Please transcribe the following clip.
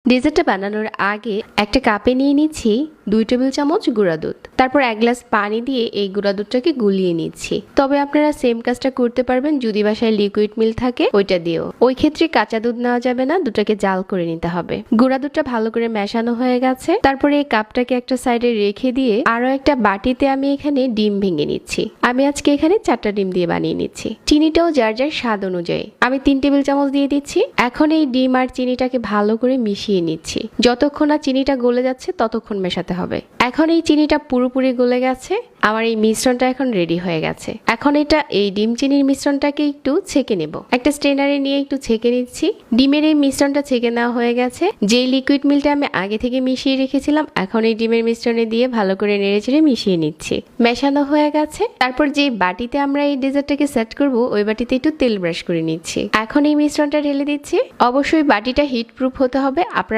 ডেজার্টটা বানানোর আগে একটা কাপে নিয়ে নিচ্ছি 2 টেবিল চামচ গুঁড়া দুধ। তারপর 1 গ্লাস পানি দিয়ে এই গুঁড়া দুধটাকে গুলিয়ে নিচ্ছি। তবে আপনারা সেম কাজটা করতে পারবেন যদি বাসায় লিকুইড মিল্ক থাকে ওইটা দিয়েও। ওই ক্ষেত্রে কাঁচা দুধ নেওয়া যাবে না, দুধটাকে জাল করে নিতে হবে। গুঁড়া দুধটা ভালো করে মেশানো হয়ে গেছে। তারপরে এই কাপটাকে একটা সাইডে রেখে দিয়ে আরো একটা বাটিতে আমি এখানে ডিম ভেঙে নিচ্ছি। আমি আজকে এখানে 4টা ডিম দিয়ে বানিয়ে নিচ্ছি। চিনিটাও যার যার স্বাদ অনুযায়ী আমি 3 টেবিল চামচ দিয়ে দিচ্ছি। এখন এই ডিম আর চিনিটাকে ভালো করে মিশিয়ে নিচ্ছি। যতক্ষণ না চিনিটা গলে যাচ্ছে ততক্ষণ মেশাতে হবে। এখন এই চিনিটা পুরোপুরি গলে গেছে। আমার এই মিশ্রণটা এখন রেডি হয়ে গেছে। এখন এই ডিম চিনির মিশ্রণটাকে একটু ছেঁকে নেব। একটা স্ট্রেনারে নিয়ে একটু ছেঁকে নিচ্ছি। ডিমের এই মিশ্রণটা ছেঁকে নেওয়া হয়ে গেছে। যেই লিকুইড মিল্কটা আমি আগে থেকে মিশিয়ে রেখেছিলাম এখন এই ডিমের মিশ্রণে দিয়ে ভালো করে নেড়েচেড়ে মিশিয়ে নিচ্ছি। মেশানো হয়ে গেছে। তারপর যে বাটিতে আমরা এই ডেজার্টটাকে সেট করব ওই বাটিতে একটু তেল ব্রাশ করে নিচ্ছি। এখন এই মিশ্রণটা ঢেলে দিচ্ছি। অবশ্যই বাটিটা হিট প্রুফ হতে হবে। আপনারা